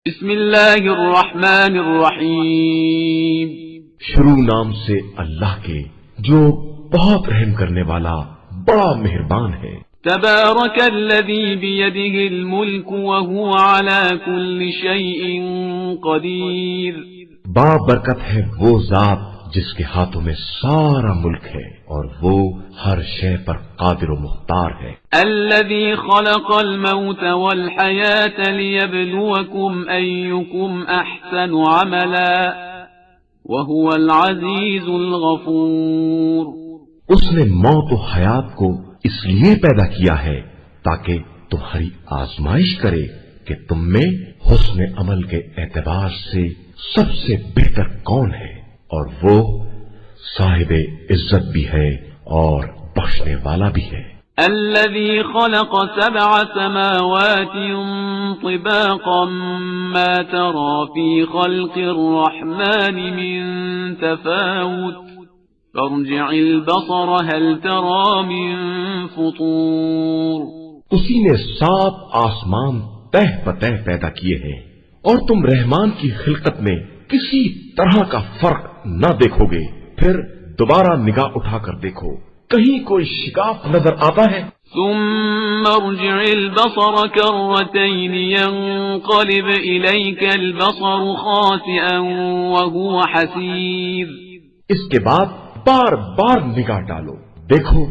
بسم اللہ الرحمن الرحیم، شروع نام سے اللہ کے جو بہت رحم کرنے والا بڑا مہربان ہے۔ تبارک الذی بیدہ الملک وہو علی کل شیء قدیر۔ بابرکت ہے وہ ذات جس کے ہاتھوں میں سارا ملک ہے اور وہ ہر شے پر قادر و مختار ہے۔ الذی خلق الموت والحیاة لیبلوکم ایکم احسن عملا وہو العزیز الغفور۔ اس نے موت و حیات کو اس لیے پیدا کیا ہے تاکہ تمہاری آزمائش کرے کہ تم میں حسن عمل کے اعتبار سے سب سے بہتر کون ہے، اور وہ صاحب عزت بھی ہے اور بخشنے والا بھی ہے۔ الذي خلق 7 سماوات طباقا ما ترى في خلق الرحمن من تفاوت فارجع البصر هل ترى من فطور۔ اسی نے 7 آسمان تہ بتہ پیدا کیے ہیں اور تم رحمان کی خلقت میں کسی طرح کا فرق نہ دیکھو گے، پھر دوبارہ نگاہ اٹھا کر دیکھو کہیں کوئی شکاف نظر آتا ہے؟ ثم ارجع البصر كرتين ينقلب إليك البصر خاسئا وهو حسير۔ اس کے بعد بار بار نگاہ ڈالو، دیکھو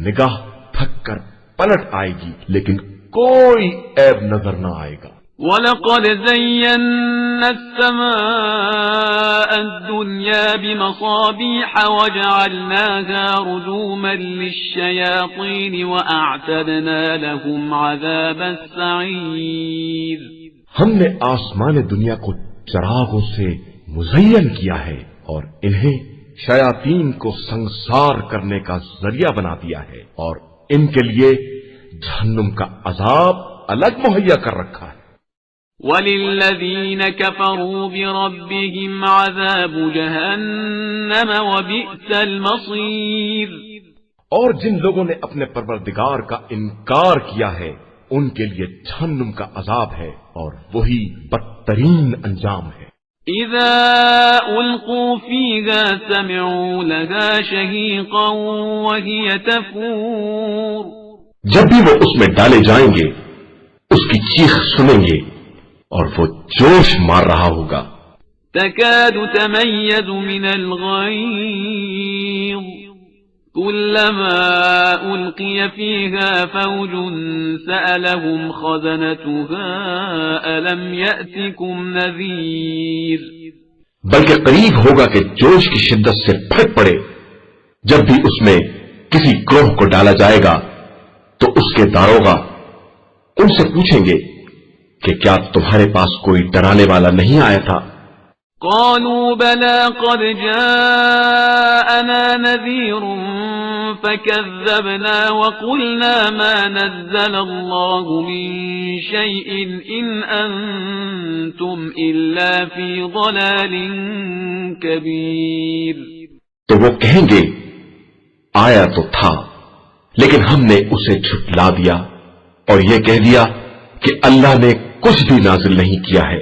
نگاہ تھک کر پلٹ آئے گی لیکن کوئی عیب نظر نہ آئے گا۔ وَلَقَدْ زَيَّنَّا السَّمَاءَ الدُّنْيَا بِمَصَابِيحَ وَجَعَلْنَاهَا رُجُومًا لِلشَّيَاطِينِ وَأَعْتَدْنَا لَهُمْ عَذَابَ السَّعِيرِ۔ ہم نے آسمان دنیا کو چراغوں سے مزین کیا ہے اور انہیں شیاطین کو سنگسار کرنے کا ذریعہ بنا دیا ہے، اور ان کے لیے جہنم کا عذاب الگ مہیا کر رکھا ہے۔ وَلِلَّذِينَ كَفَرُوا بِرَبِّهِمْ عَذَابُ جَهَنَّمَ وَبِئْسَ الْمَصِيرُ۔ اور جن لوگوں نے اپنے پروردگار کا انکار کیا ہے ان کے لیے جہنم کا عذاب ہے اور وہی بدترین انجام ہے۔ إِذَا أُلْقُوا فِيهَا سَمِعُوا لَهَا شَهِيقًا وَهِيَ تَفُورُ۔ جب بھی وہ اس میں ڈالے جائیں گے اس کی چیخ سنیں گے اور وہ جوش مار رہا ہوگا۔ تَكَادُ تَمَيَّزُ مِنَ الْغَيْظِ كُلَّمَا أُلْقِيَ فِيهَا فَوْجٌ سَأَلَهُمْ خَزَنَتُهَا أَلَمْ يَأْتِكُمْ نَذِيرٌ۔ بلکہ قریب ہوگا کہ جوش کی شدت سے پھٹ پڑے جب بھی اس میں کسی گروہ کو ڈالا جائے گا تو اس کے داروغہ ان سے پوچھیں گے کہ کیا تمہارے پاس کوئی ڈرانے والا نہیں آیا تھا؟ قالوا بلى قد جاءنا نذير فكذبنا وقلنا ما نزل الله من شيء إن أنتم إلا في ضلال كبير۔ تو وہ کہیں گے آیا تو تھا لیکن ہم نے اسے جھٹلا دیا اور یہ کہہ دیا کہ اللہ نے کچھ بھی نازل نہیں کیا ہے،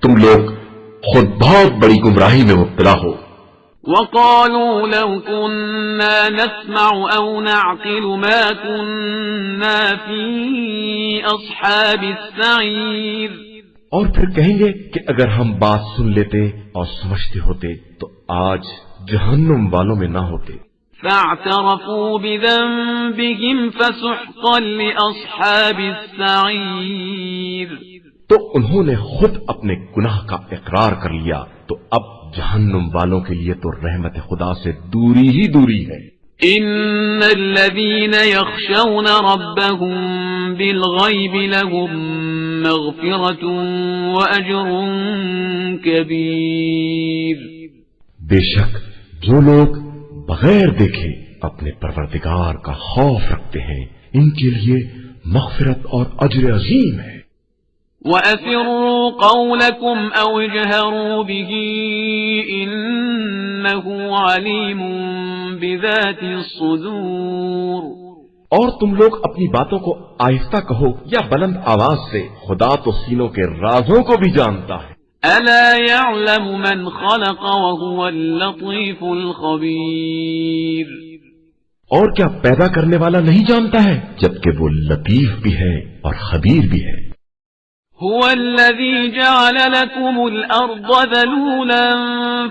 تم لوگ خود بہت بڑی گمراہی میں مبتلا ہو۔ وقالوا لو كنا نسمع أو نعقل ما كنا في أصحاب السعير۔ اور پھر کہیں گے کہ اگر ہم بات سن لیتے اور سمجھتے ہوتے تو آج جہنم والوں میں نہ ہوتے۔ فاعترفوا بذنبهم فسحقا لأصحاب السعير۔ تو انہوں نے خود اپنے گناہ کا اقرار کر لیا تو اب جہنم والوں کے لیے تو رحمت خدا سے دوری ہی دوری ہے۔ ان الذين يخشون ربهم بالغيب لهم مغفرة واجر كبير۔ بے شک جو لوگ بغیر دیکھے اپنے پروردگار کا خوف رکھتے ہیں ان کے لیے مغفرت اور اجر عظیم ہے۔ وَأَسِرُّوا قَوْلَكُمْ أَوْ اجْهَرُوا بِهِ إِنَّهُ عَلِيمٌ بِذَاتِ الصُّدُورِ۔ اور تم لوگ اپنی باتوں کو آہستہ کہو یا بلند آواز سے، خدا تو سینوں کے رازوں کو بھی جانتا ہے۔ ألا يعلم من خلق وهو اللطيف الخبير۔ اور کیا پیدا کرنے والا نہیں جانتا ہے، جبکہ وہ لطیف بھی ہے اور خبیر بھی ہے۔ هو الذي جعل لكم الأرض ذلولا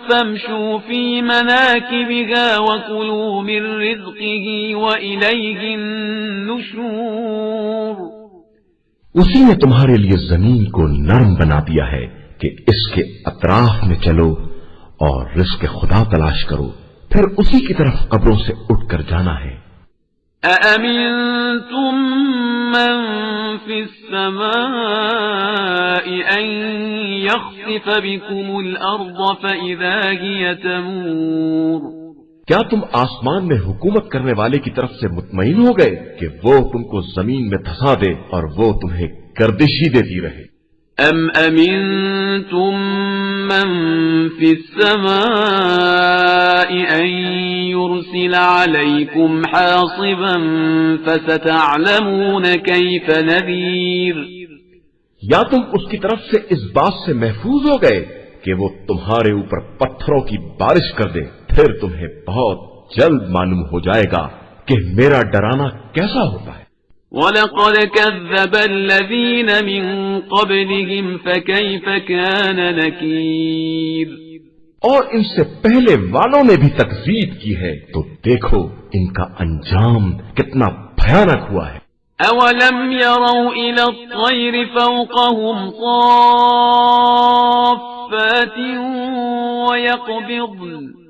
فامشوا في مناكبها وكلوا من رزقه وإليه النشور۔ اسی نے تمہارے لیے زمین کو نرم بنا دیا ہے کہ اس کے اطراف میں چلو اور رزق خدا تلاش کرو، پھر اسی کی طرف قبروں سے اٹھ کر جانا ہے۔ أأمنتم من في السماء أن يخسف بكم الأرض فإذا هي تمور۔ کیا تم آسمان میں حکومت کرنے والے کی طرف سے مطمئن ہو گئے کہ وہ تم کو زمین میں دھسا دے اور وہ تمہیں گردش ہی دیتی رہے؟ أم أمنتم من في السماء أن يرسل عليكم حاصبا فستعلمون كيف نذير۔ یا تم اس کی طرف سے اس بات سے محفوظ ہو گئے کہ وہ تمہارے اوپر پتھروں کی بارش کر دے، پھر تمہیں بہت جلد معلوم ہو جائے گا کہ میرا ڈرانا کیسا ہوتا ہے۔ وَلَقَدْ كَذَّبَ الَّذِينَ مِن قَبْلِهِمْ فَكَيْفَ كَانَ نَكِيرٌ۔ اور ان سے پہلے والوں نے بھی تکذیب کی ہے، تو دیکھو ان کا انجام کتنا بھیانک ہوا ہے۔ أَوَلَمْ يَرَوْا إِلَى الطَّيْرِ فَوْقَهُمْ صَافَّاتٍ وَيَقْبِضْنَ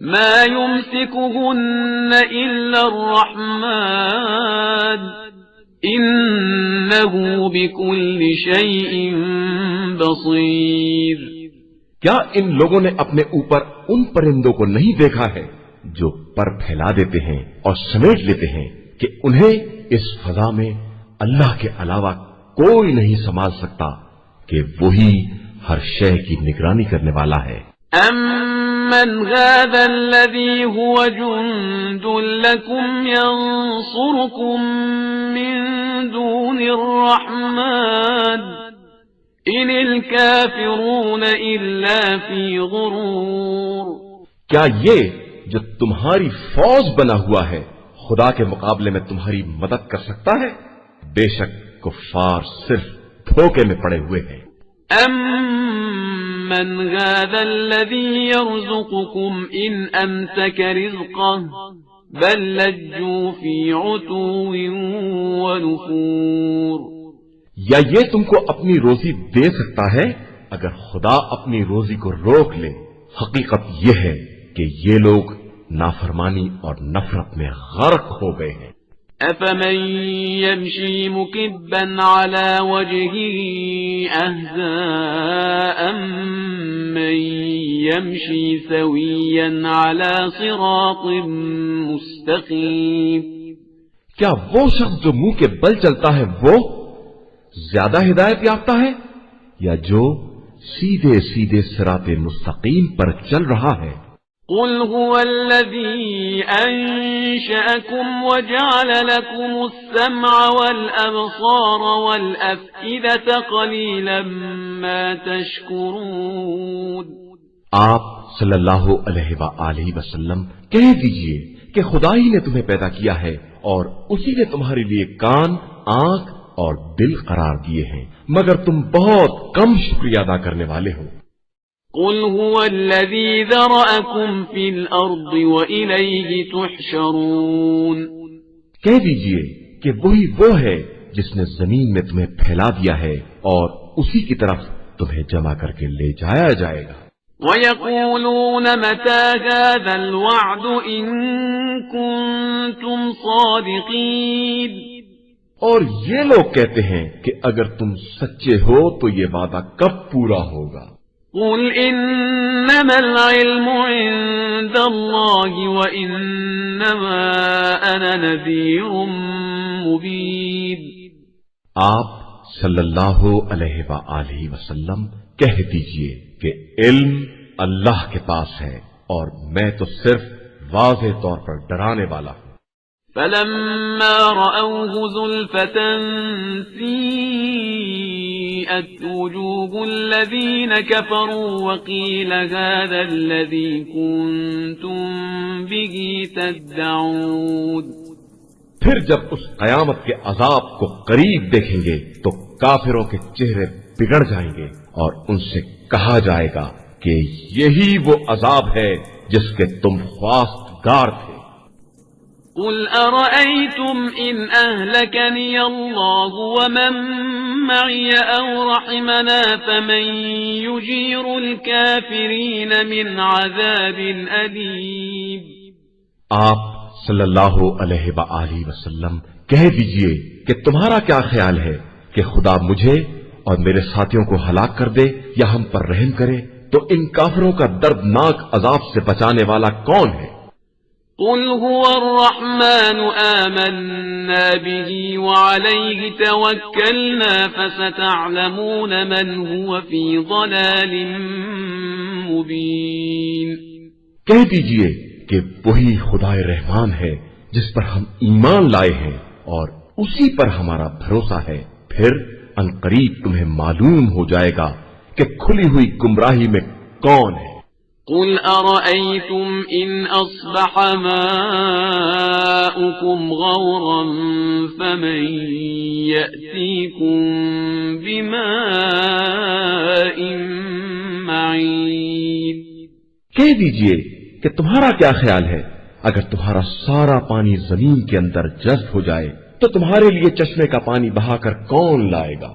مَا يُمْسِكُهُنَّ إِلَّا الرَّحْمَنُ إِنَّهُ بِكُلِّ شَيْءٍ بَصِيرٌ۔ کیا ان لوگوں نے اپنے اوپر ان پرندوں کو نہیں دیکھا ہے جو پر پھیلا دیتے ہیں اور سمیٹ لیتے ہیں کہ انہیں اس فضا میں اللہ کے علاوہ کوئی نہیں سنبھال سکتا کہ وہی ہر شے کی نگرانی کرنے والا ہے۔ أَمَّنْ هَذَا الَّذِي هُوَ جُنْدٌ لَكُمْ يَنْصُرُكُمْ مِنْ دُونِ الرَّحْمَنِ إِنِ الْكَافِرُونَ إِلَّا فِي غُرُورٍ۔ کیا یہ جو تمہاری فوج بنا ہوا ہے خدا کے مقابلے میں تمہاری مدد کر سکتا ہے؟ بے شک کفار صرف دھوکے میں پڑے ہوئے ہیں۔ أَمَّنْ هَذَا الَّذِي يَرْزُقُكُمْ إِنْ أَمْسَكَ رِزْقَهُ بَلْ لَجُّوا فِي عُتُوٍّ وَنُفُورٍ۔ یا یہ تم کو اپنی روزی دے سکتا ہے اگر خدا اپنی روزی کو روک لے؟ حقیقت یہ ہے کہ یہ لوگ نافرمانی اور نفرت میں غرق ہو گئے ہیں۔ أَفَمَن يَمْشِي مُكِبًّا عَلَى وَجْهِهِ أَهْدَىٰ أَمَّن يَمْشِي سَوِيًّا عَلَى صِرَاطٍ مُسْتَقِيمٍ۔ کیا وہ شخص جو منہ کے بل چلتا ہے وہ زیادہ ہدایت یافتہ ہے یا جو سیدھے سیدھے صراط مستقیم پر چل رہا ہے؟ قُلْ هُوَ الَّذِي أَنشَأَكُمْ وَجَعَلَ لَكُمُ السَّمْعَ وَالْأَبْصَارَ وَالْأَفْئِدَةَ قَلِيلًا مَا تَشْكُرُونَ۔ آپ صلی اللہ علیہ وآلہ وسلم کہہ دیجئے کہ خدا ہی نے تمہیں پیدا کیا ہے اور اسی نے تمہارے لیے کان، آنکھ اور دل قرار دیے ہیں، مگر تم بہت کم شکریہ ادا کرنے والے ہو۔ قُلْ هُوَ الَّذِي ذَرَأَكُمْ فِي الْأَرْضِ وَإِلَيْهِ تُحْشَرُونَ۔ کہہ دیجئے کہ وہی وہ ہے جس نے زمین میں تمہیں پھیلا دیا ہے اور اسی کی طرف تمہیں جمع کر کے لے جایا جائے گا۔ وَيَقُولُونَ مَتَى هَذَا الْوَعْدُ إِن كُنتُمْ صَادِقِينَ۔ اور یہ لوگ کہتے ہیں کہ اگر تم سچے ہو تو یہ وعدہ کب پورا ہوگا؟ قُلْ إِنَّمَا الْعِلْمُ عِندَ اللَّهِ وَإِنَّمَا أَنَا نَذِيرٌ مُبِينٌ۔ آپ صلی اللہ علیہ وآلہ وسلم کہہ دیجئے کہ علم اللہ کے پاس ہے اور میں تو صرف واضح طور پر ڈرانے والا ہوں۔ فلما رأوه زلفة سيئت وجوه الذين كفروا وقيل هذا الذي كنتم به تدعون. پھر جب اس قیامت کے عذاب کو قریب دیکھیں گے تو کافروں کے چہرے بگڑ جائیں گے اور ان سے کہا جائے گا کہ یہی وہ عذاب ہے جس کے تم خواستگار تھے. قل أرأيتم إن أهلكني الله ومن معي أو رحمنا فمن يجير الكافرين من عذاب أليم. آپ صلی اللہ علیہ وآلہ وسلم کہہ دیجئے کہ تمہارا کیا خیال ہے کہ خدا مجھے اور میرے ساتھیوں کو ہلاک کر دے یا ہم پر رحم کرے تو ان کافروں کا دردناک عذاب سے بچانے والا کون ہے؟ قل هو الرحمن آمنا به وعليه توكلنا فستعلمون من هو في ضلال مبين. کہہ دیجئے کہ وہی خدائے رحمان ہے جس پر ہم ایمان لائے ہیں اور اسی پر ہمارا بھروسہ ہے. پھر عنقریب تمہیں معلوم ہو جائے گا کہ کھلی ہوئی گمراہی میں کون ہے. قل أرأيتم إن أصبح ماؤكم غورا فمن يأتيكم بماء معين. کہہ دیجئے کہ تمہارا کیا خیال ہے اگر تمہارا سارا پانی زمین کے اندر جذب ہو جائے تو تمہارے لیے چشمے کا پانی بہا کر کون لائے گا؟